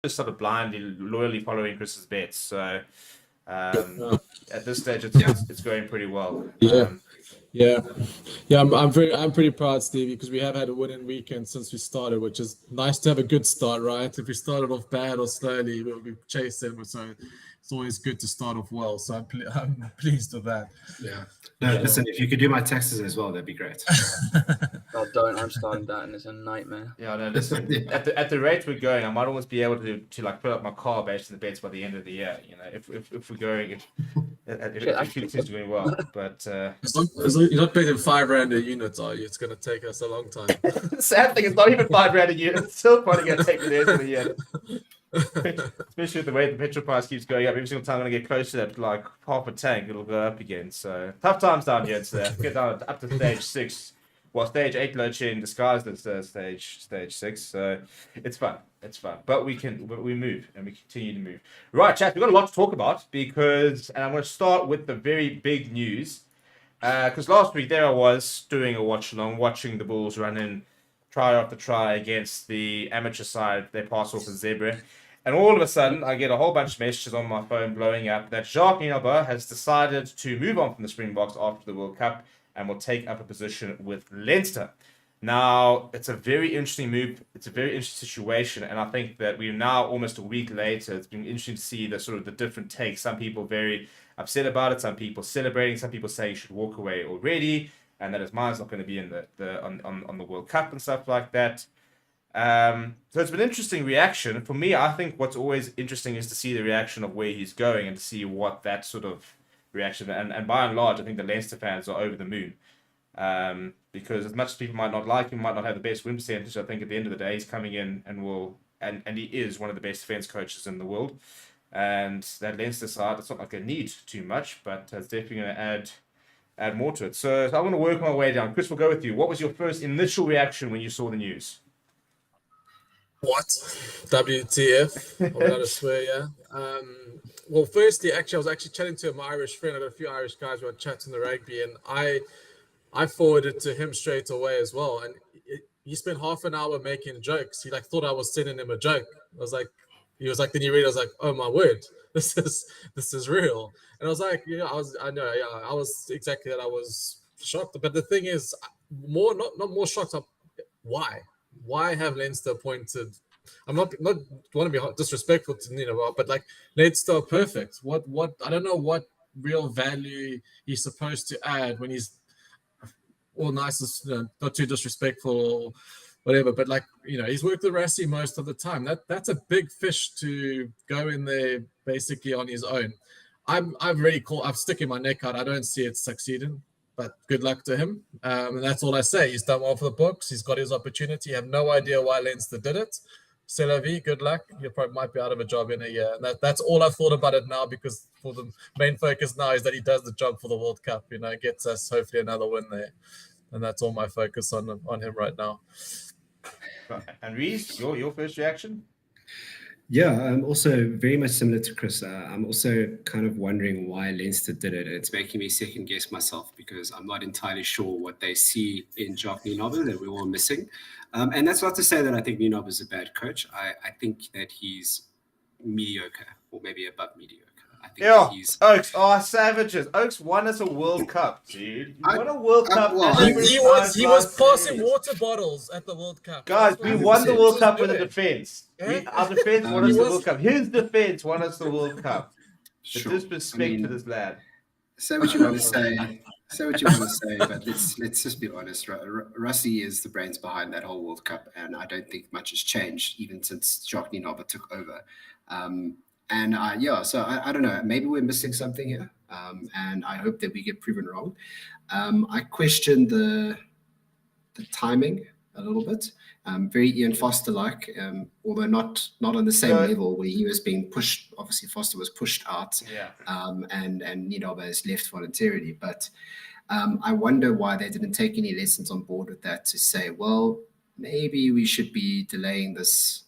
just sort of blindly, loyally following Chris's bets. So at this stage, it's going pretty well. Yeah. Yeah, I'm pretty proud, Stevie, because we have had a winning weekend since we started, which is nice to have a good start, right? If we started off bad or slowly, we chased them, so it's always good to start off well. So I'm pleased with that. Yeah. No, listen, if you could do my taxes as well, that'd be great. Oh, don't! I'm starting that, and it's a nightmare. Yeah, no, listen. At the rate we're going, I might almost be able to like put up my car based on the bets by the end of the year. You know, if we're going, if Felix is doing well, but as long as you're not paying £5 a unit, are you? It's going to take us a long time. The sad thing is not even £5 a unit. It's still probably going to take me the end of the year. Especially with the way the petrol price keeps going up, every single time I'm going to get close to that, like half a tank, it'll go up again. So tough times down here. It's get down up to stage 6. Well, stage 8 load shedding disguised as stage 6. So it's fun. But we move and we continue to move. Right, chat. We've got a lot to talk about and I'm going to start with the very big news. Because last week there I was doing a watch along, watching the Bulls run in try after try against the amateur side. They pass off a zebra. And all of a sudden, I get a whole bunch of messages on my phone blowing up that Jacques Nienaber has decided to move on from the Springboks after the World Cup and will take up a position with Leinster. Now, it's a very interesting move. It's a very interesting situation. And I think that we're now almost a week later. It's been interesting to see the different takes. Some people very upset about it. Some people celebrating. Some people say he should walk away already and that his mind's not going to be in on the World Cup and stuff like that. So it's been an interesting reaction. For me, I think what's always interesting is to see the reaction of where he's going and to see what that sort of reaction. And by and large, I think the Leinster fans are over the moon. Because as much as people might not like him, might not have the best win percentage, I think at the end of the day, he's coming in and he is one of the best defence coaches in the world. And that Leinster side, it's not like they need too much, but it's definitely going to add more to it. So I'm going to work my way down. Chris, we'll go with you. What was your first initial reaction when you saw the news? What? WTF? I'm going to swear, yeah. Well, firstly, I was actually chatting to my Irish friend. I got a few Irish guys who were chatting the rugby, and I forwarded to him straight away as well. And he spent half an hour making jokes. He thought I was sending him a joke. He was like, then you read, I was like, oh my word, this is real. And I was like, I was exactly that. I was shocked. But the thing is, not more shocked. Why have Leinster appointed? I'm not want to be disrespectful to but like Leinster perfect. What I don't know what real value he's supposed to add when he's all nice, not too disrespectful or whatever. But like he's worked with Rassie most of the time. That's a big fish to go in there basically on his own. I'm sticking my neck out. I don't see it succeeding. But good luck to him. And that's all I say. He's done well for the books. He's got his opportunity. I have no idea why Leinster did it. C'est la vie, good luck. You probably might be out of a job in a year. And that's all I've thought about it now, because for the main focus now is that he does the job for the World Cup. Gets us hopefully another win there. And that's all my focus on him right now. And Reece, your first reaction? Yeah, I'm also very much similar to Chris. I'm also kind of wondering why Leinster did it. It's making me second guess myself, because I'm not entirely sure what they see in Jacques Nienaber that we're all missing. And that's not to say that I think Nienaber is a bad coach. I think that he's mediocre, or maybe above mediocre. I think that he's Oaks are savages. Oaks won us a World Cup, dude. He won a World Cup. He was passing water bottles at the World Cup. Guys, we won the World Cup with a defense. Our defense won us the World Cup. His defense won us the World Cup. The disrespect to this lad. Say what you want to say. But let's just be honest. Rassie is the brains behind that whole World Cup, and I don't think much has changed even since Jacques Nienaber took over. So I don't know. Maybe we're missing something here, and I hope that we get proven wrong. I question the timing a little bit. Very Ian Foster-like, although not on the same level where he was being pushed. Obviously, Foster was pushed out, and Nienaber is left voluntarily. But I wonder why they didn't take any lessons on board with that to say, well, maybe we should be delaying this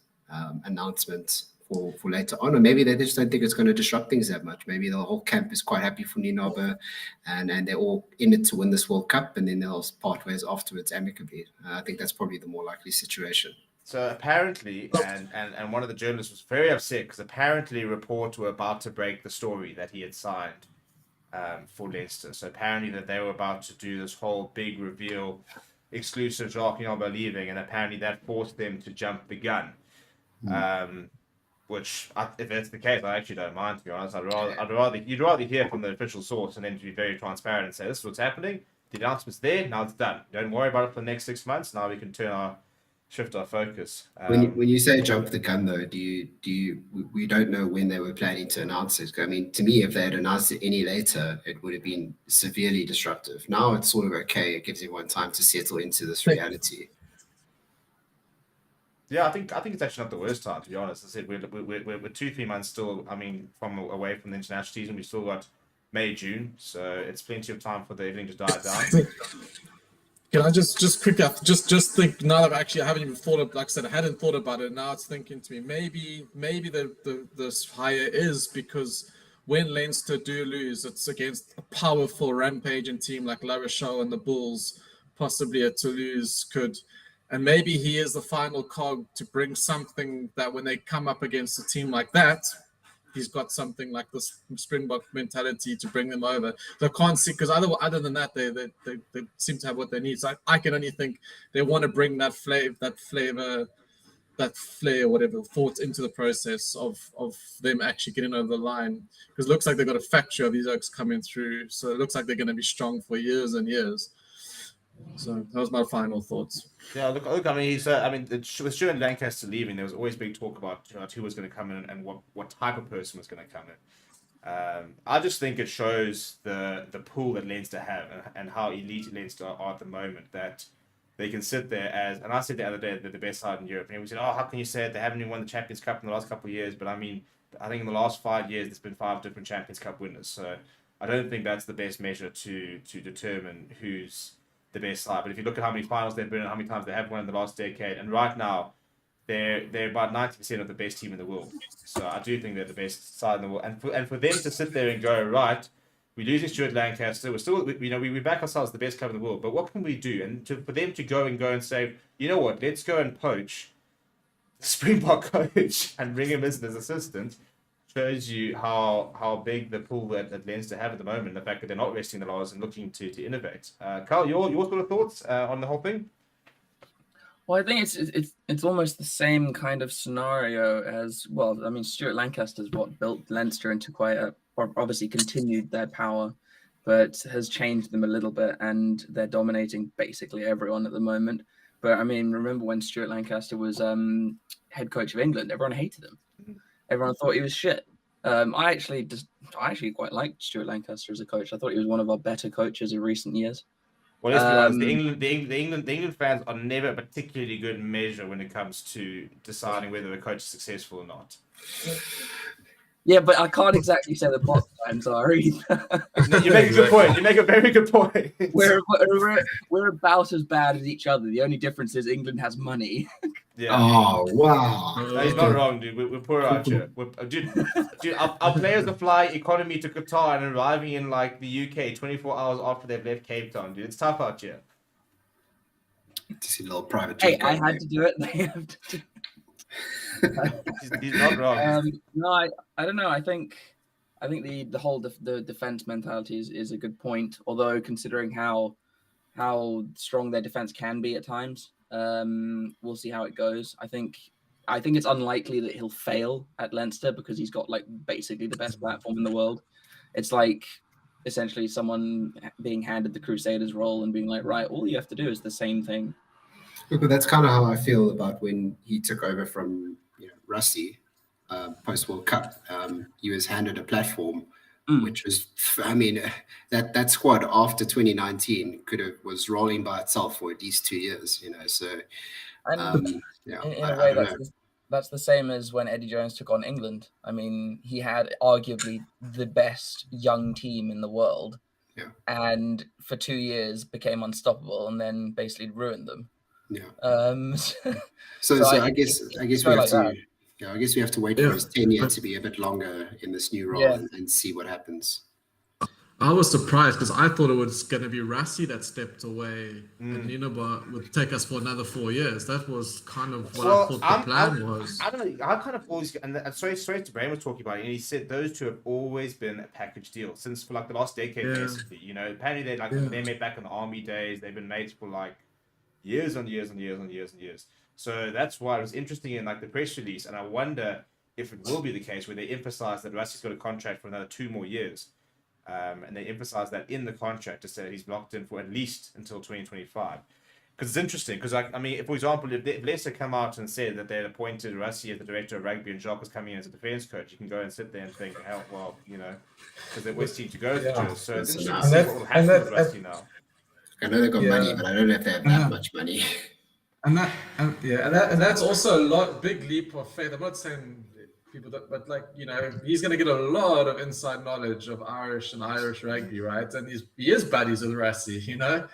announcement for later on, or maybe they just don't think it's going to disrupt things that much. Maybe the whole camp is quite happy for Nienaber, and they're all in it to win this World Cup, and then they'll part ways afterwards amicably. I think that's probably the more likely situation. So apparently, and one of the journalists was very upset because apparently reports were about to break the story that he had signed for Leicester. So apparently that they were about to do this whole big reveal, exclusive Jacques Nyomba leaving, and apparently that forced them to jump the gun. Which, if that's the case, I actually don't mind, to be honest. You'd rather hear from the official source and then to be very transparent and say, this is what's happening. The announcement's there, now it's done. Don't worry about it for the next 6 months. Now we can shift our focus. When you say jump the gun, though, we don't know when they were planning to announce it. I mean, to me, if they had announced it any later, it would have been severely disruptive. Now it's sort of okay. It gives everyone time to settle into this reality. Yeah, I think it's actually not the worst time, to be honest. I said we're 2-3 months still. I mean, from away from the international season, we still got May, June, so it's plenty of time for everything to die down. Can I just quickly just think now that I haven't even thought of, like I said, I hadn't thought about it. Now it's thinking to me, maybe this hire is because when Leinster do lose, it's against a powerful rampaging team like La Rochelle and the Bulls, possibly a Toulouse could. And maybe he is the final cog to bring something that when they come up against a team like that, he's got something like this Springbok mentality to bring them over. So I can't see, because other than that, they seem to have what they need. So I can only think they want to bring that flair, whatever, thought into the process of them actually getting over the line. Because it looks like they've got a factory of these oaks coming through. So it looks like they're going to be strong for years and years. So that was my final thoughts. Yeah, look. I mean, with Stuart Lancaster leaving, there was always big talk about who was going to come in and what type of person was going to come in. I just think it shows the pool that Leinster have and how elite Leinster are at the moment, that they can sit there and I said the other day they're the best side in Europe, and we said, oh, how can you say it? They haven't even won the Champions Cup in the last couple of years. But I mean, I think in the last 5 years there's been 5 different Champions Cup winners. So I don't think that's the best measure to determine who's the best side. But if you look at how many finals they've been in, how many times they have won in the last decade, and right now they're about 90% of the best team in the world. So I do think they're the best side in the world. And for them to sit there and go, right, we're losing Stuart Lancaster, we back ourselves as the best club in the world, but what can we do? And for them to go and say, you know what, let's go and poach the Springbok coach and bring him as an assistant, shows you how big the pool that Leinster have at the moment, and the fact that they're not resting the laws and looking to innovate. Carl, your sort of thoughts on the whole thing? Well, I think it's almost the same kind of scenario as, well, I mean, Stuart Lancaster is what built Leinster into obviously continued their power, but has changed them a little bit, and they're dominating basically everyone at the moment. But I mean, remember when Stuart Lancaster was head coach of England, everyone hated him. Everyone thought he was shit. I actually quite liked Stuart Lancaster as a coach. I thought he was one of our better coaches in recent years. Well, let's be honest, the England fans are never a particularly good measure when it comes to deciding whether a coach is successful or not. Yeah, but I can't exactly say the Bot fans are either. You make a good point. You make a very good point. We're about as bad as each other. The only difference is England has money. Yeah. Oh, wow. No, he's not wrong, dude. We're poor out here. Dude, our players are flying economy to Qatar and arriving in like the UK 24 hours after they've left Cape Town, dude. It's tough out here. Just a little private. Hey, I had to do it. They have to do He's not wrong. No, I don't know. I think the whole the defense mentality is a good point. Although considering how strong their defense can be at times, we'll see how it goes. I think it's unlikely that he'll fail at Leinster because he's got like basically the best platform in the world. It's like essentially someone being handed the Crusaders role and being like, right, all you have to do is the same thing. Look, that's kind of how I feel about when he took over from Rusty post World Cup. He was handed a platform, which was, I mean, that squad after 2019 was rolling by itself for at least 2 years, So, in a way, that's the same as when Eddie Jones took on England. I mean, he had arguably the best young team in the world, and for 2 years became unstoppable, and then basically ruined them. Yeah. So I guess we have to. I guess we have to wait for his tenure to be a bit longer in this new role and see what happens. I was surprised because I thought it was going to be Rassie that stepped away, and Ninaba would take us for another 4 years. That was kind of what I thought the plan was. I don't know. I kind of always, and sorry to Brain was talking about it, and he said those two have always been a package deal since for like the last decade, basically. You know, apparently they met back in the army days. They've been mates for like years and years and years and years and years. So that's why it was interesting in like the press release, and I wonder if it will be the case where they emphasize that Rassie's got a contract for another 2 more years. And they emphasize that in the contract to say he's locked in for at least until 2025. Because it's interesting, because I mean, for example, if Leicester come out and said that they'd appointed Rassie as the director of rugby and Jacques was coming in as a defence coach, you can go and sit there and think, hell, well, you know, because they always seem to go to. So it's interesting to see what will happen with Rassie now. I know they've got money, but I don't know if they have that much money. And that's also a big leap of faith. I'm not saying people that, but like, you know, he's going to get a lot of inside knowledge of Irish rugby, right? And he is buddies with Rassie, you know,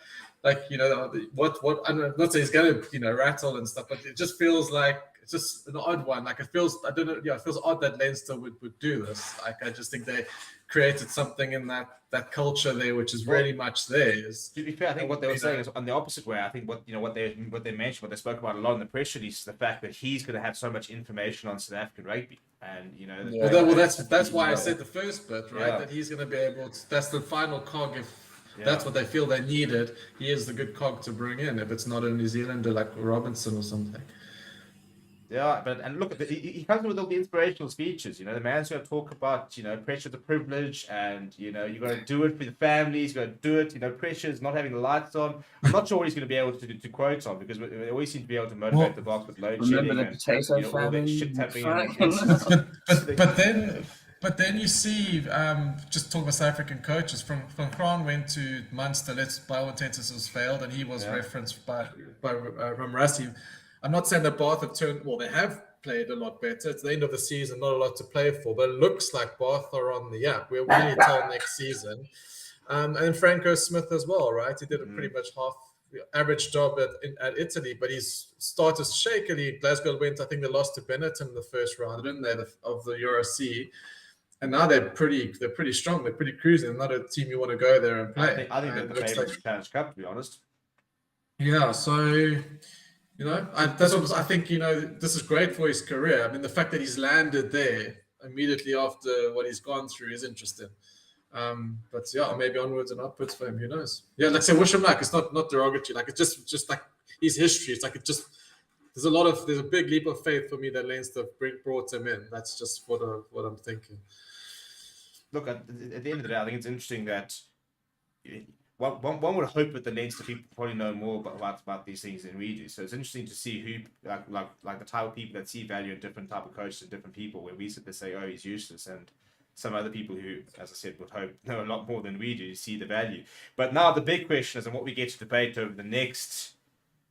like, you know, what I'm not saying he's going to, you know, rattle and stuff, but it just feels like it's just an odd one. Like it feels, I don't know, yeah, it feels odd that Leinster would do this. Like I just think they created something in that culture there, which is really much theirs. To be fair, I think what they were saying is on the opposite way. I think what they mentioned, what they spoke about a lot in the press release, is the fact that he's going to have so much information on South African rugby, and you know. Well, that's why I said the first bit, right? That he's going to be able to. That's the final cog. If that's what they feel they needed, he is the good cog to bring in. If it's not a New Zealander like Robinson or something. Yeah, and look, he comes with all the inspirational speeches. You know, the man's going to talk about, you know, pressure to privilege, and you know, you got to do it for the families. You got to do it. You know, pressure is not having the lights on. I'm not sure what he's going to be able to quote on, because they always seem to be able to motivate the box with load shedding Remember the potato famine. But then you see, just talking about South African coaches, from Kron went to Munster. By all intents and purposes failed, and he was referenced by Rassie. I'm not saying that Bath have turned, well, they have played a lot better. It's the end of the season, not a lot to play for, but it looks like Bath are on the up. We'll really tell next season. And Franco Smith as well, right? He did a pretty much half average job at Italy, but he's started shakily. Glasgow went, I think they lost to Benetton in the first round, didn't they, of the Euro C. And now they're pretty strong. They're pretty cruising. They're not a team you want to go there and play. I think they're the favourites for Challenge Cup, to be honest. Yeah, so... You know, that's what I think, you know, this is great for his career. I mean, the fact that he's landed there immediately after what he's gone through is interesting. But yeah, maybe onwards and upwards for him, who knows? Yeah, like I say, wish him luck. It's not derogatory. Like it's just like his history. It's like there's a big leap of faith for me that Leinster brought him in. That's just what I'm thinking. Look, at the end of the day, I think it's interesting that one would hope that the Leinster people probably know more about these things than we do. So it's interesting to see who like the type of people that see value in different type of coaches and different people, where we sit there say, oh, he's useless, and some other people who, as I said, would hope know a lot more than we do, see the value. But now the big question is, and what we get to debate over the next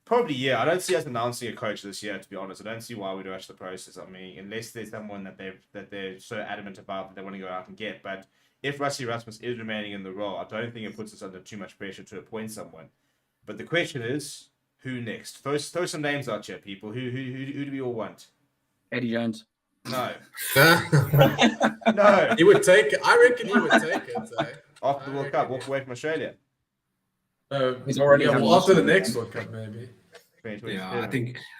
probably year. I don't see us announcing a coach this year, to be honest. I don't see why we'd rush the process. I mean, unless there's someone that they're so adamant about that they want to go out and get. But if Rassie Erasmus is remaining in the role, I don't think it puts us under too much pressure to appoint someone. But the question is, who next? Throw some names out here, people. Who do we all want? Eddie Jones. No. No. He would take it. I reckon he would take it. After the World Cup, walk away from Australia. He's already after the next World Cup, maybe. Yeah,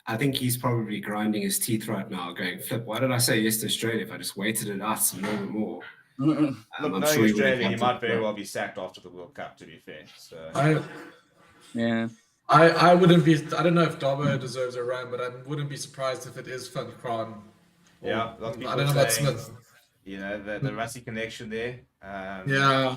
I think he's probably grinding his teeth right now, going, flip, why did I say yes to Australia if I just waited it out some more? Look, knowing Australia, he might very well be sacked after the World Cup, to be fair. So I wouldn't be. I don't know if Dobber deserves a run, but I wouldn't be surprised if it is Van Kraan. Yeah, lots of people I don't know about Smith. You know, the Rassie connection there. Yeah,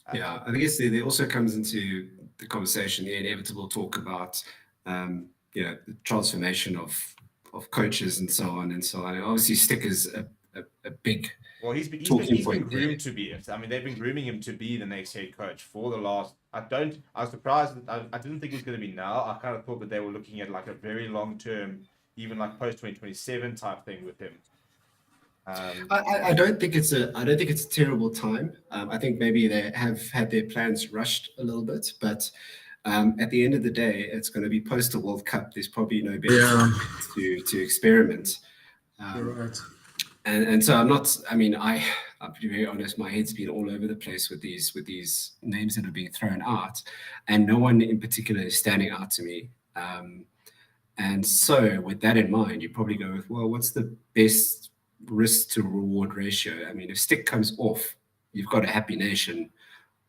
I guess there also comes into the conversation the inevitable talk about you know, the transformation of coaches and so on and so on. And obviously, Stick is a big. Well, he's been groomed to be it. I mean, they've been grooming him to be the next head coach for the last. I was surprised. I didn't think it was going to be now. I kind of thought that they were looking at like a very long term, even like post 2027 type thing with him. I don't think it's a terrible time. I think maybe they have had their plans rushed a little bit, but at the end of the day, it's going to be post the World Cup. There's probably no better time to experiment. You're right. And so I'm not. I mean, I I'll be very honest, my head's been all over the place with these names that are being thrown out, and no one in particular is standing out to me. And so with that in mind, you probably go with, well, what's the best risk to reward ratio? I mean, if Stick comes off, you've got a happy nation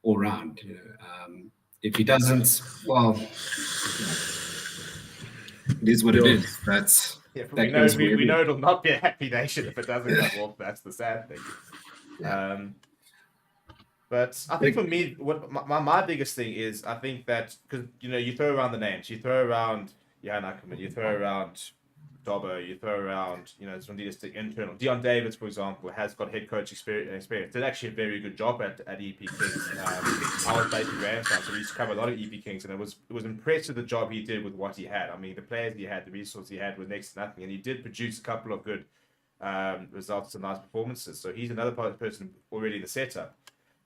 all round. You know, if he doesn't, well, it is what it is. That's Yeah, that we know goes we wherever- know it'll not be a happy nation if it doesn't come off. That's the sad thing. But I think for me, what my biggest thing is, I think that because you throw around the names, you throw around Jan Ackerman, you throw around Dobbo, you throw around Zondile Stick internal. Dion Davids, for example, has got head coach experience. Did actually a very good job at EP Kings. I was based in Grahamstown, so we used to cover a lot of EP Kings, and it was impressive the job he did with what he had. I mean, the players he had, the resources he had was next to nothing, and he did produce a couple of good results and nice performances. So he's another person already in the setup.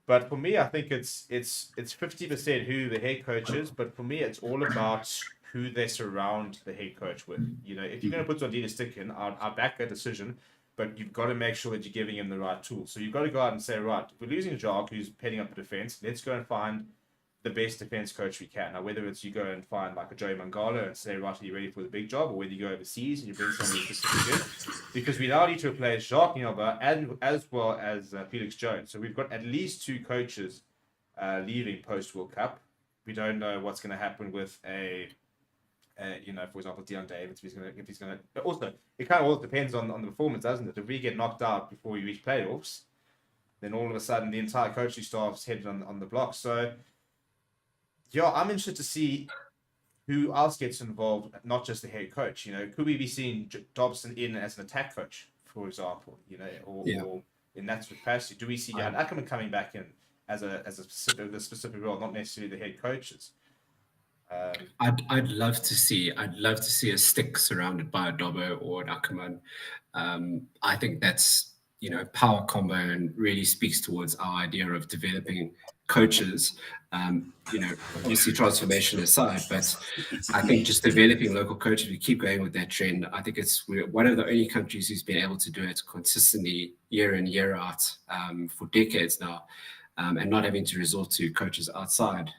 But for me, I think it's 50% who the head coach is, but for me, it's all about who they surround the head coach with. If you're going to put Zondile Stick in, I back that decision, but you've got to make sure that you're giving him the right tools. So you've got to go out and say, right, we're losing Jacques, who's heading up the defense. Let's go and find the best defense coach we can. Now, whether it's you go and find like a Joey Mangala and say, right, are you ready for the big job? Or whether you go overseas and you bring somebody specific in. Because we now need to replace Jacques Nielba as well as Felix Jones. So we've got at least 2 coaches leaving post-World Cup. We don't know what's going to happen with for example, Dion Davids, if he's gonna. But also, it kind of all depends on the performance, doesn't it? If we get knocked out before we reach playoffs, then all of a sudden the entire coaching staff's headed on the block. So, yeah, I'm interested to see who else gets involved, not just the head coach. Could we be seeing Dobson in as an attack coach, for example? Or in that capacity, do we see Jan Ackerman coming back in as a specific role, not necessarily the head coaches? I'd love to see a Stick surrounded by a Dobbo or an Ackerman. I think that's power combo and really speaks towards our idea of developing coaches. Obviously transformation aside, but I think just developing local coaches, we keep going with that trend. I think we're one of the only countries who's been able to do it consistently year in, year out for decades now, and not having to resort to coaches outside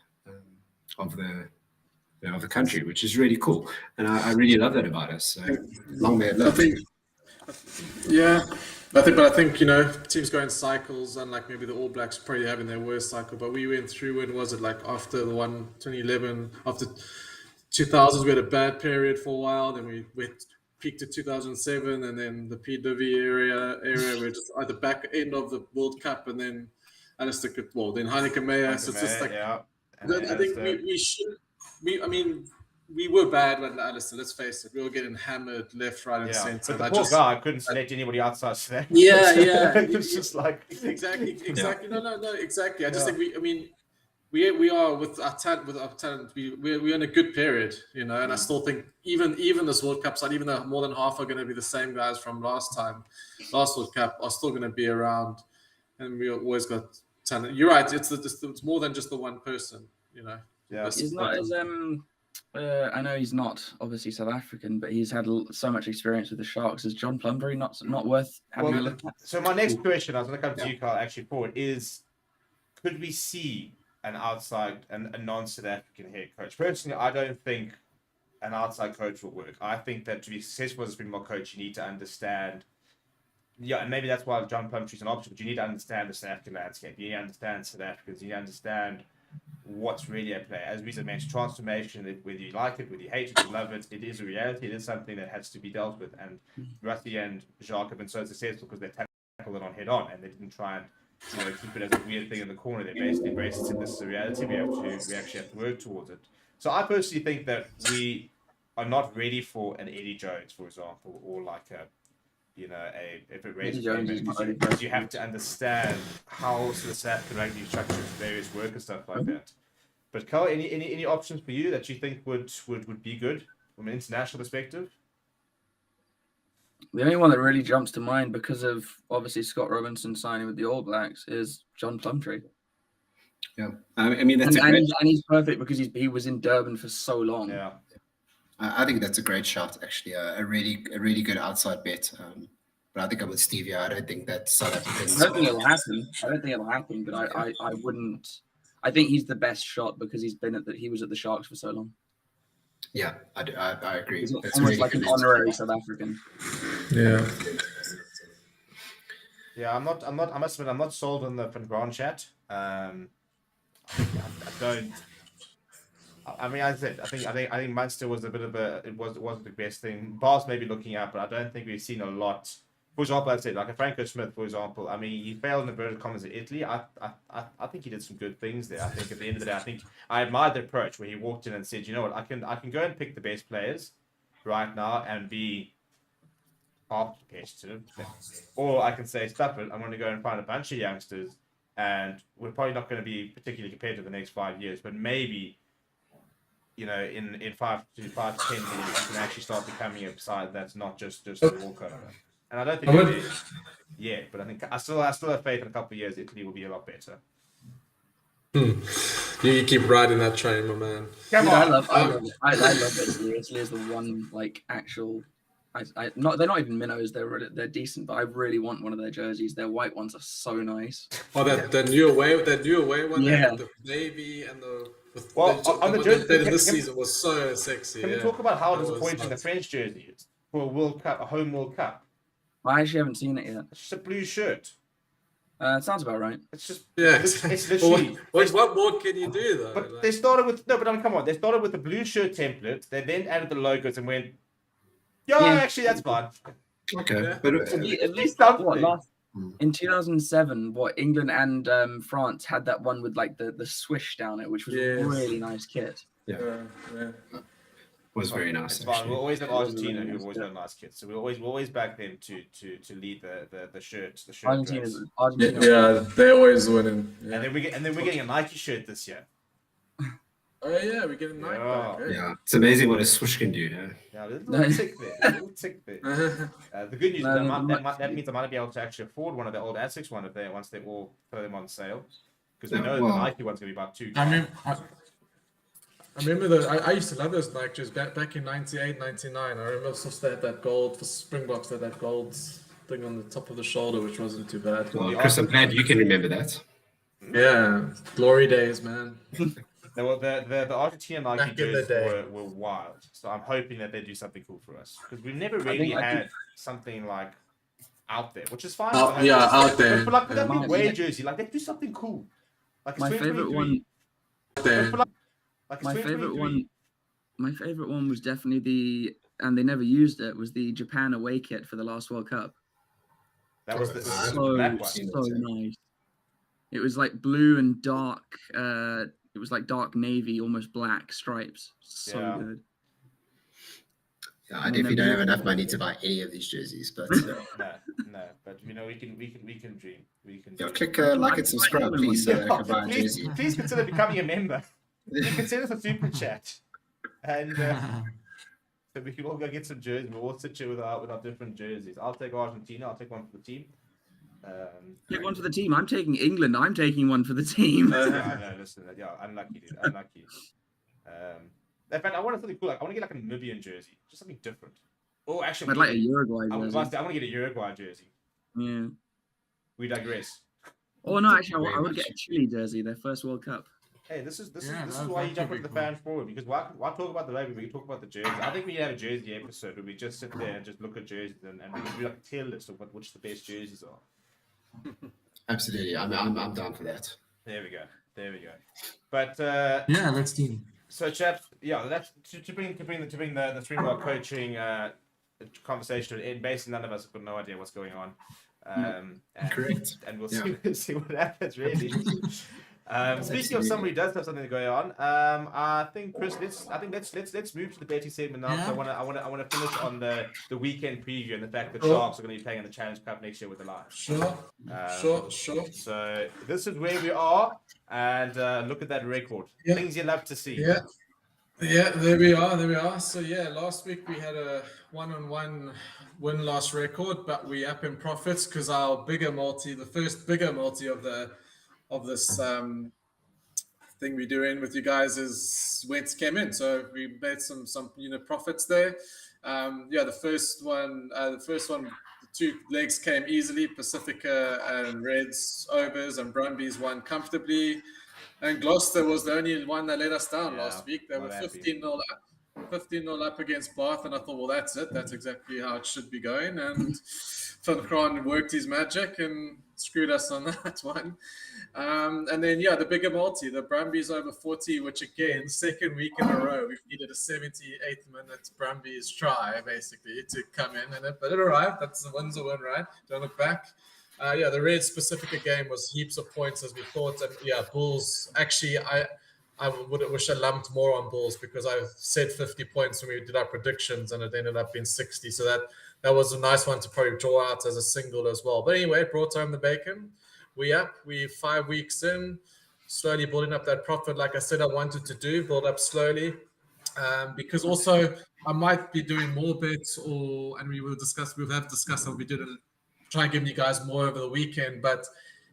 of the country, which is really cool. And I really love that about us. So long may it live. I think teams go in cycles, unlike maybe the All Blacks probably having their worst cycle, but we went through, when was it, like after the 2011, after 2000s, we had a bad period for a while, then we peaked at 2007, and then the PW area, we're just at the back end of the World Cup, and then Alistair, then Heineken Meyer, so it's just like, I think we should, we were bad when Alistair, let's face it. We were getting hammered left, right, and centre. But the poor guy couldn't select anybody outside South Africa. It's just like exactly. No, exactly. I just think we are with our talent. We're in a good period, and I still think even this World Cup side, even though more than half are going to be the same guys from last World Cup, are still going to be around, and we always got talent. You're right. It's more than just the one person, Yeah, he's not as I know he's not obviously South African, but he's had so much experience with the Sharks. Is John Plumbury not worth having a look at? So my next question, I was going to come to you, Carl, actually forward, is could we see an outside and a non-South African head coach? Personally, I don't think an outside coach will work. I think that to be successful as a Springbok coach, you need to understand. Yeah, and maybe that's why John Plumtree is an option, but you need to understand the South African landscape. You need to understand South Africans. You need to understand what's really at play. As we mentioned, transformation, whether you like it, whether you hate it, you love it, it is a reality. It is something that has to be dealt with. And Rusty and Jacques have been so successful because they tackled it on head on, and they didn't try and keep it as a weird thing in the corner. They basically embraced it and said, this is a reality. We actually have to work towards it. So I personally think that we are not ready for an Eddie Jones, for example, or like if it raises because you have to understand how the South African rugby structures various work and stuff like that. But Carl, any options for you that you think would be good from an international perspective? The only one that really jumps to mind because of obviously Scott Robinson signing with the All Blacks is John Plumtree. Yeah, I mean that's and he's perfect because he was in Durban for so long. Yeah. I think that's a great shot, actually. A really good outside bet. But I think I'm with Steve here. I don't think that South Africans. I don't think it'll happen. But I wouldn't. I think he's the best shot because he was at the Sharks for so long. Yeah, I agree. He's That's almost really like an convincing. honorary South African. Yeah. Yeah, I must admit, I'm not sold on the Van Graan chat. I don't. I mean, I think Munster was a bit of a. It wasn't the best thing. Bars may be looking out, but I don't think we've seen a lot. For example, I said like a Franco Smith, for example. I mean, he failed in inverted commas in Italy. I think he did some good things there. I think at the end of the day, I think I admired the approach where he walked in and said, you know what, I can go and pick the best players right now and be half competitive, or I can say, stuff it. I'm going to go and find a bunch of youngsters, and we're probably not going to be particularly competitive the next 5 years, but maybe. You know, in 5 to 10 years, you can actually start becoming a side that's not just a walkover. And I don't think it is yet, but I think I still have faith in a couple of years Italy will be a lot better. You keep riding that train, my man. Come on. I love Italy. Italy is the one like actual. They're not even minnows. They're decent, but I really want one of their jerseys. Their white ones are so nice. Oh, that new away one. Yeah. The navy and the. On the jersey this season was so sexy. Can we talk about how disappointing the French jersey is for a World Cup, a home World Cup? I actually haven't seen it yet. It's just a blue shirt. It sounds about right. It's just it's literally. What more can you do though? But they started with come on. They started with the blue shirt template. They then added the logos and went, yeah. Actually that's fine. Okay, Yeah. but At least something. in 2007, England and France had that one with like the swish down it, which was a really nice kit. Yeah. was very nice. It's fine. Actually. We'll always have Argentina, who always got nice kits. So we'll always back them to lead the shirt. The shirt. Argentina. Yeah, they're always winning. Yeah. And then we're getting a Nike shirt this year. Oh yeah, we're getting Nike back. Yeah, it's amazing what a swoosh can do. Yeah, a little tick there. The good news is that means I might be able to actually afford one of the old Asics once they all throw them on sale, because we know the Nike one's gonna be about $2. I remember I used to love those Nike jerseys back in 98, 99. I remember also that gold for Springboks, that gold thing on the top of the shoulder, which wasn't too bad. Well, Chris, I'm glad you can remember that. Yeah, glory days, man. The Argentina Nike jerseys were wild. So I'm hoping that they do something cool for us, because we've never really had something like out there, which is fine. Out there. But like that away jersey, like they do something cool. Like my favorite one. Like my favorite one was definitely and they never used it, was the Japan away kit for the last World Cup. That was so nice. It was like blue and dark. It was like dark navy, almost black stripes. So good. Yeah, I definitely don't have enough money to buy any of these jerseys, but no. But we can dream. Click like and subscribe, please. Please consider becoming a member. You can send us a super chat, and so we can all go get some jerseys. We'll all sit here with our different jerseys. I'll take Argentina. I'll take one for the team. Take one for the team. I'm taking England. I'm taking one for the team. No, listen. Yeah, unlucky, dude. Unlucky. In fact, I want something cool. Like, I want to get like a Namibian jersey, just something different. Oh, actually, I'd like a Uruguay jersey. I want to get a Uruguay jersey. Yeah. We digress. Oh no, actually, I would get a Chile jersey. Their first World Cup. Hey, this is why you jump into the fans forward, because why talk about the rugby? We can talk about the jerseys. I think we have a jersey episode where we just sit there and just look at jerseys and we can do like a tier list of which the best jerseys are. Absolutely, I'm down for that. There we go. But yeah, let's team. So, chaps, that's to bring the Springbok coaching conversation in. Basically, none of us have got no idea what's going on. Correct. And we'll see what happens. Really. Speaking of somebody who does have something going on, I think Chris, let's move to the betting segment now. So I want to finish on the weekend preview and the fact that Sharks are going to be playing in the Challenge Cup next year with the Lions. Sure. So this is where we are, and look at that record. Yeah. Things you love to see. Yeah, there we are. So last week we had a 1-on-1 win-loss record, but we up in profits because our bigger multi, the first bigger multi of this thing we're doing with you guys came in. So we made some profits there. The first one two legs came easily. Pacifica and Reds overs, and Brumbies won comfortably. And Gloucester was the only one that let us down last week. They were 15-0 up. 15-0 up against Bath, and I thought, well, that's it. That's exactly how it should be going. And Van Kraan worked his magic and screwed us on that one. And then, the bigger multi, the Brumbies over 40, which again, second week in a row, we've needed a 78th minute Brumbies try, basically, to come in. But it arrived. That's the win's a win, right? Don't look back. The Reds Pacifica game was heaps of points as we thought. And Bulls, actually, I would wish I lumped more on Bulls because I said 50 points when we did our predictions and it ended up being 60. So that was a nice one to probably draw out as a single as well. But anyway, brought home the bacon. We're 5 weeks in, slowly building up that profit. Like I said, I wanted to build up slowly. Because also I might be doing more bets and we have discussed how we did it. Try and give you guys more over the weekend, but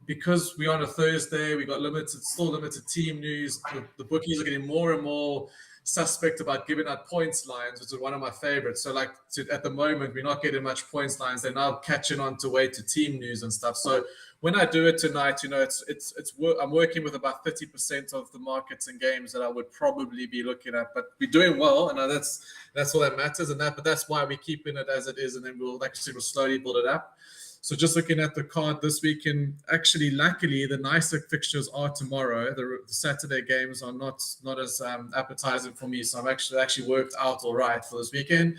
because we're on a Thursday, we got still limited team news. The bookies are getting more and more suspect about giving out points lines, which is one of my favorites. So at the moment, we're not getting much points lines. They're now catching on to way to team news and stuff. So when I do it tonight, I'm working with about 30% of the markets and games that I would probably be looking at, but we're doing well. And that's all that matters. But that's why we're keeping it as it is. And then we'll slowly build it up. So just looking at the card this weekend, actually, luckily, the nicer fixtures are tomorrow. The Saturday games are not as appetizing for me. So I've actually worked out all right for this weekend.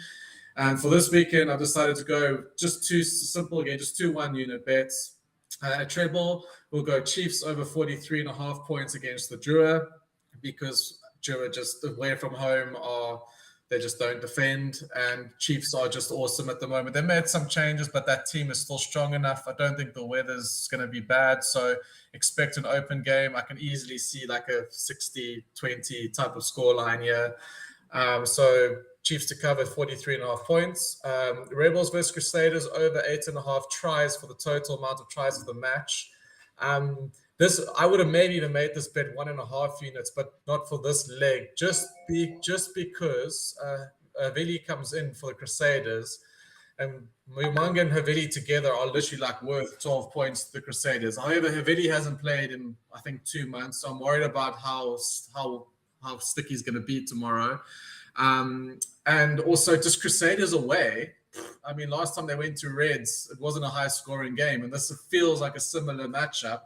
And for this weekend, I've decided to go just two simple again, just 2 1-unit bets. Treble, we'll go Chiefs over 43.5 points against the Drua because Drua just away from home they just don't defend, and Chiefs are just awesome at the moment. They made some changes, but that team is still strong enough. I don't think the weather's going to be bad, so expect an open game. I can easily see like a 60-20 type of scoreline here. So Chiefs to cover 43.5 points. Rebels versus Crusaders over 8.5 tries for the total amount of tries of the match. I would have maybe even made this bet 1.5 units, but not for this leg. Just because Havili comes in for the Crusaders, and Mumanga and Havili together are literally worth 12 points to the Crusaders. However, Havili hasn't played in I think 2 months, so I'm worried about how sticky he's going to be tomorrow. And also just Crusaders away. I mean, last time they went to Reds, it wasn't a high-scoring game, and this feels like a similar matchup.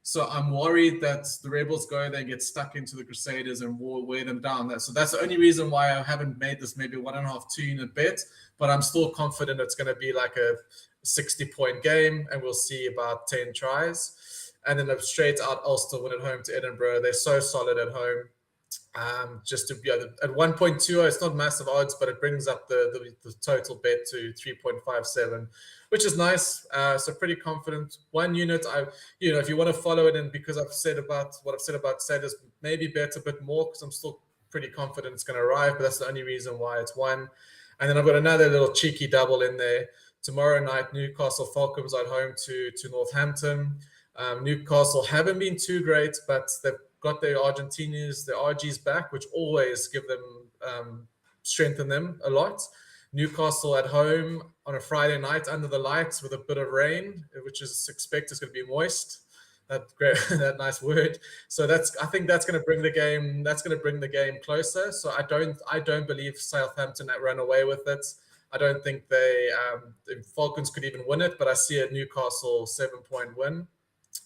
So I'm worried that the Rebels go there and get stuck into the Crusaders and wear them down. So that's the only reason why I haven't made this maybe 1.5, 2-unit bet. But I'm still confident it's going to be like a 60-point game, and we'll see about 10 tries. And then a straight-out Ulster win at home to Edinburgh. They're so solid at home. Just to be at 1.20, it's not massive odds, but it brings up the total bet to 3.57, which is nice. So pretty confident. 1 unit, if you want to follow it, and because I've said about what I've said about Saturdays, maybe bet a bit more because I'm still pretty confident it's going to arrive, but that's the only reason why it's 1. And then I've got another little cheeky double in there. Tomorrow night, Newcastle Falcons at home to Northampton. Newcastle haven't been too great, but they've got their Argentinians, their RGs back, which always give them, strengthen them a lot. Newcastle at home on a Friday night under the lights with a bit of rain, which is expected is going to be moist. That nice word. So I think that's going to bring the game. That's going to bring the game closer. So I don't believe Southampton run away with it. I don't think the Falcons could even win it, but I see a Newcastle 7-point win.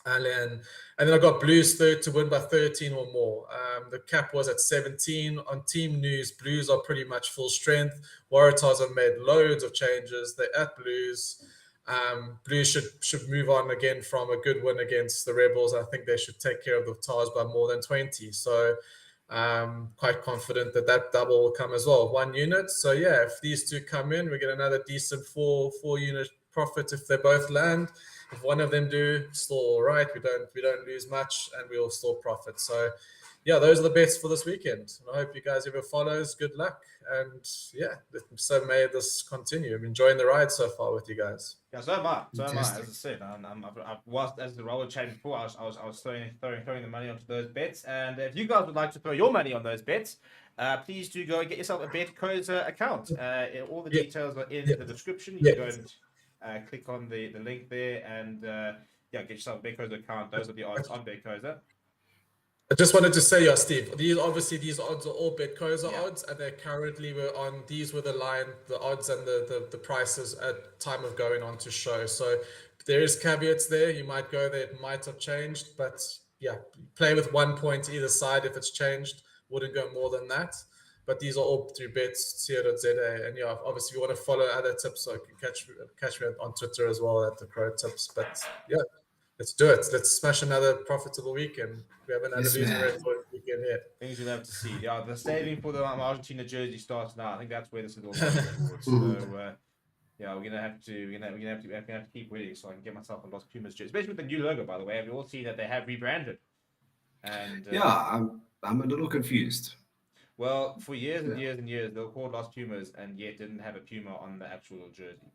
And then I got Blues third to win by 13 or more. The cap was at 17. On team news, Blues are pretty much full strength. Waratahs have made loads of changes. They're at Blues. Blues should move on again from a good win against the Rebels. I think they should take care of the Tars by more than 20. So quite confident that double will come as well. 1 unit. So if these two come in, we get another decent 4-unit profit if they both land. If one of them do, still all right. We don't lose much, and we'll still profit. So, those are the bets for this weekend. And I hope you guys ever follows. Good luck, and so may this continue. I'm enjoying the ride so far with you guys. Yeah, so am I. As I said, as the roller chat before, I was throwing the money onto those bets. And if you guys would like to throw your money on those bets, please do go and get yourself a BetCoza account. All the details are in the description. You can go and click on the link there and get yourself a Betcoza account. Those are the odds on Betcoza. I just wanted to say, Steve, these odds are all Betcoza odds, and they currently these were the odds and the prices at time of going on to show. So there is caveats there. You might go there, it might have changed, but yeah, play with 1 point either side if it's changed. Wouldn't go more than that. But these are all through bets.co.za. And yeah, obviously, if you want to follow other tips, so you can catch me on Twitter as well at the Crow Tips. But yeah, let's do it. Let's smash another profitable weekend. We have another losing record weekend here. Things you'll have to see. Yeah, the stadium for the Argentina jersey starts now. I think that's where this is all going towards. So yeah, we're gonna have to keep winning so I can get myself a Los Pumas jersey, especially with the new logo. By the way, have you all seen that they have rebranded? And I'm a little confused. Well, for years and years and years, they were called Los Pumas, and yet didn't have a puma on the actual jersey.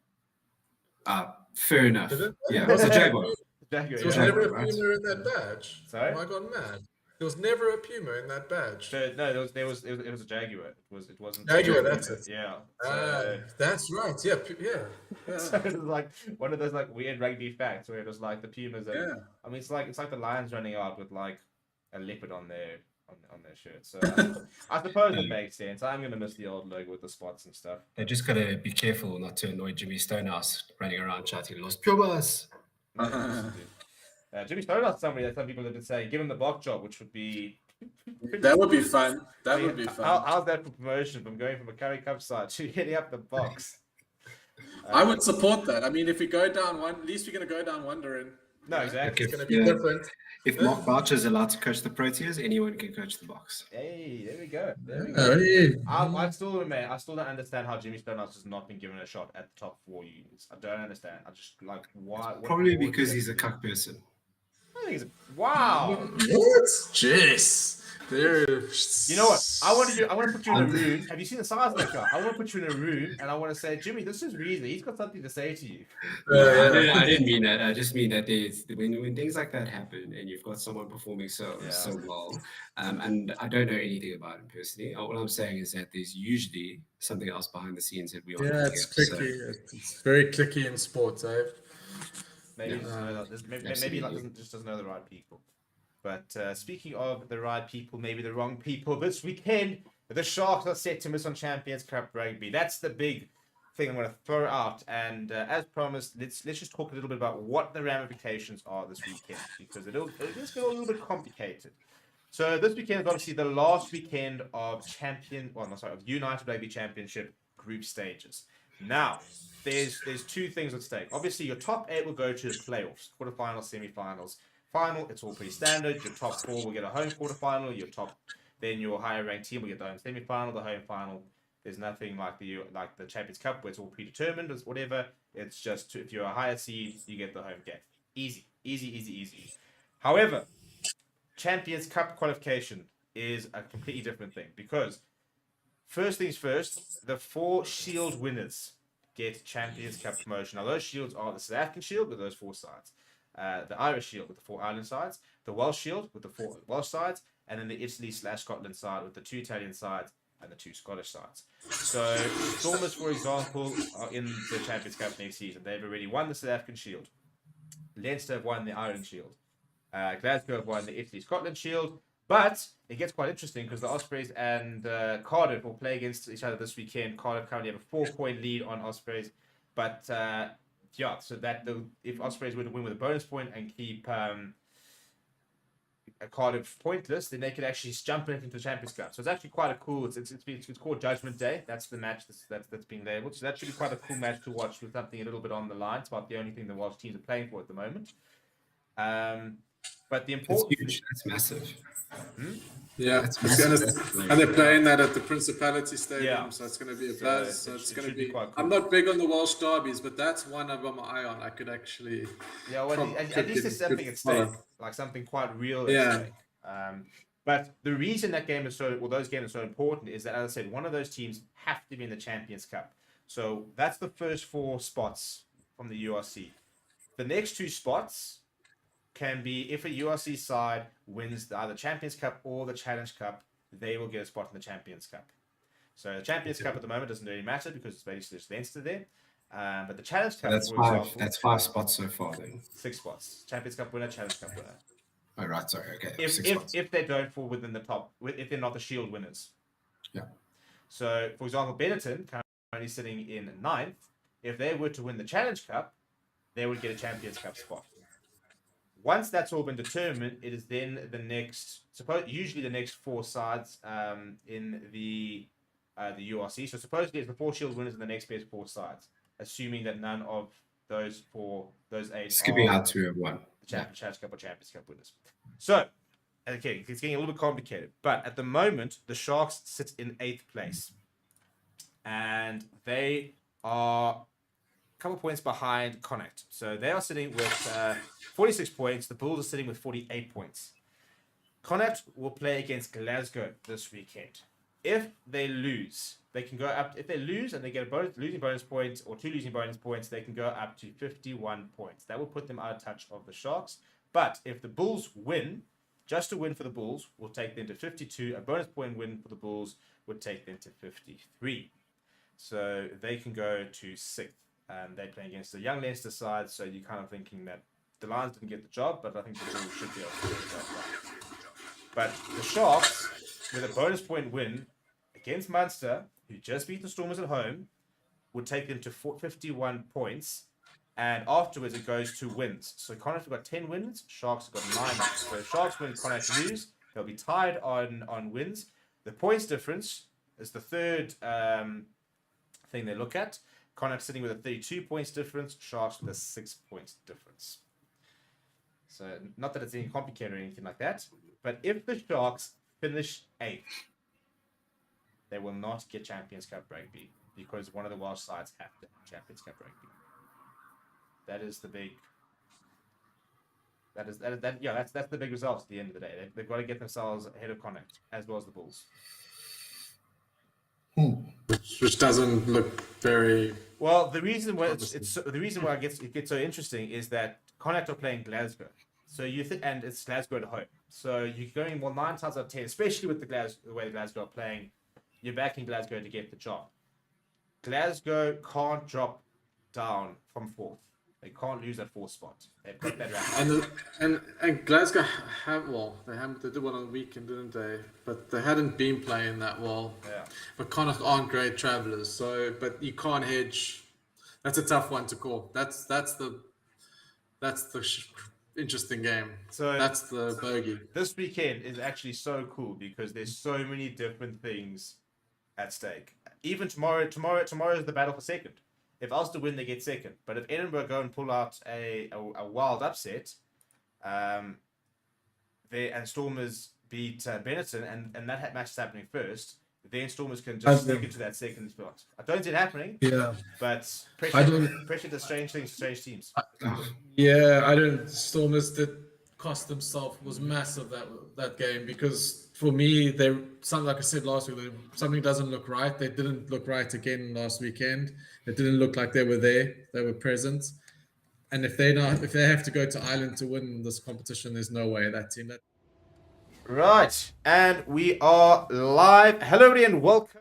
Fair enough. Yeah, it was a Jaguar. Jaguar. There was never a puma in that badge. Sorry? Am I gone mad? There was never a puma in that badge. So, no, it was a Jaguar. It wasn't Jaguar. That's it. Yeah. That's right. Yeah. So it was like one of those like weird rugby facts where it was like the pumas. I mean, it's like the Lions running out with like a leopard on their shirt. So I suppose it makes sense. I'm gonna miss the old logo with the spots and stuff. They just gotta be careful not to annoy Jimmy Stonehouse running around shouting "Los Pumas." Jimmy Stonehouse is somebody that some people have been saying give him the box job, which would be that would be fun. How's that for promotion from going from a Curry Cup side to hitting up the box? I would support that. I mean, if we go down one, at least we're going to go down wondering. No, exactly. It's going to be different. If Mark Boucher is allowed to coach the Proteas, anyone can coach the box. Hey, there we go. I still don't understand how Jimmy Stonehouse has not been given a shot at the top 4 units. I don't understand. I just like why. Probably because he's a cuck person. I think wow. What? Jeez. You know what? I want to put you in a room. Have you seen the size of that guy? I want to put you in a room and I want to say, Jimmy, this is reason. He's got something to say to you. I didn't mean that. I just mean that when things like that happen and you've got someone performing so well, and I don't know anything about him personally. All I'm saying is that there's usually something else behind the scenes that we aren't. Yeah, it's clicky. So. It's very clicky in sports, eh? Maybe he just doesn't know the right people. But speaking of the right people, maybe the wrong people, this weekend, the Sharks are set to miss on Champions Cup Rugby. That's the big thing I'm going to throw out. And as promised, let's just talk a little bit about what the ramifications are this weekend, because it is a little bit complicated. So this weekend is obviously the last weekend of United Rugby Championship group stages. Now, there's two things at stake. Obviously, your top 8 will go to the playoffs, quarterfinals, semifinals. Final, it's all pretty standard. Your top 4 will get a home quarterfinal. Then your higher ranked team will get the home semifinal, the home final. There's nothing like the Champions Cup where it's all predetermined or whatever. It's just if you're a higher seed, you get the home game. Easy. However, Champions Cup qualification is a completely different thing because first things first, the 4 Shield winners get Champions Cup promotion. Now those shields are the South African Shield with those 4 sides. The Irish Shield with the 4 Ireland sides, the Welsh Shield with the 4 Welsh sides, and then the Italy/Scotland side with the 2 Italian sides and the 2 Scottish sides. So Stormers, for example, are in the Champions Cup next season. They've already won the South African Shield. Leinster have won the Ireland Shield. Glasgow have won the Italy/Scotland Shield. But it gets quite interesting because the Ospreys and Cardiff will play against each other this weekend. Cardiff currently have a 4-point lead on Ospreys, but so that if Ospreys were to win with a bonus point and keep Cardiff pointless, then they could actually jump into the Champions Cup. So it's actually quite a cool. It's called Judgment Day. That's the match that's being labelled. So that should be quite a cool match to watch with something a little bit on the line. It's about the only thing the Welsh teams are playing for at the moment. But the important. It's huge. That's massive. Yeah, and they're playing that at the Principality Stadium, so it's going to be a buzz. So it's going to be quite cool. I'm not big on the Welsh derbies, but that's one I've got my eye on. I could actually. Yeah, well, at least there's something at stake, like something quite real at stake. But the reason those games are so important is that, as I said, one of those teams have to be in the Champions Cup. So that's the first 4 spots from the URC. The next 2 spots can be if a URC side wins either Champions Cup or the Challenge Cup, they will get a spot in the Champions Cup. So the Champions Cup at the moment doesn't really matter because it's basically just Leinster there. But the Challenge Cup, That's for five. example, That's 5 spots so far. Then 6 spots. Champions Cup winner, Challenge Cup winner. Oh right, sorry. Okay, If 6 spots. if they don't fall within the top, if they're not the Shield winners. Yeah. So, for example, Benetton currently sitting in 9th. If they were to win the Challenge Cup, they would get a Champions Cup spot. Once that's all been determined, it is then the next, usually the next 4 sides in the URC. So supposedly it's the 4 Shield winners and the next best 4 sides, assuming that none of those 8 Skipping are out to 1. the Challenge Cup or Champions Cup winners. So, okay, it's getting a little bit complicated. But at the moment, the Sharks sit in 8th place. And they are a couple points behind Connacht. So they are sitting with 46 points. The Bulls are sitting with 48 points. Connacht will play against Glasgow this weekend. If they lose, they can go up. If they lose and they get a losing bonus points or 2 losing bonus points, they can go up to 51 points. That will put them out of touch of the Sharks. But if the Bulls win, just a win for the Bulls will take them to 52. A bonus point win for the Bulls would take them to 53. So they can go to 6th. They're playing against the young Leicester side, so you're kind of thinking that the Lions didn't get the job, but I think the Bulls should be able to get the job right. But the Sharks, with a bonus point win against Munster, who just beat the Stormers at home, would take them to 51 points. And afterwards, it goes to wins. So Connacht have got 10 wins, Sharks have got 9 wins. So if Sharks win, Connacht lose, they'll be tied on wins. The points difference is the third thing they look at. Connacht sitting with a 32 points difference, Sharks with a 6 points difference. So not that it's any complicated or anything like that, but if the Sharks finish 8th, they will not get Champions Cup Rugby because one of the Welsh sides have to have Champions Cup Rugby. That is the big. That's the big result at the end of the day. They've got to get themselves ahead of Connacht as well as the Bulls. Which doesn't look very well. The reason why it gets so interesting is that Connacht are playing Glasgow, so and it's Glasgow at home. So you're going 9 times out of 10, especially with the way the Glasgow are playing. You're backing Glasgow to get the job. Glasgow can't drop down from 4th. They can't lose that 4th spot. They've got that round. And Glasgow they did one on the weekend, didn't they? But they hadn't been playing that well. Yeah. But Connacht aren't great travellers, but you can't hedge. That's a tough one to call. That's the interesting game. So that's the bogey. This weekend is actually so cool because there's so many different things at stake. Even tomorrow is the battle for 2nd. If Ulster win, they get 2nd. But if Edinburgh go and pull out a wild upset, and Stormers beat Benetton, and that match is happening first, then Stormers can just sneak into that 2nd spot. I don't see it happening. Yeah. But pressure to strange things, strange teams. Stormers did cost themselves, was massive that game, because for me, like I said last week, something doesn't look right. They didn't look right again last weekend. It didn't look like they were there. They were present. And if they have to go to Ireland to win this competition, there's no way that team. Right, and we are live. Hello, everybody, and welcome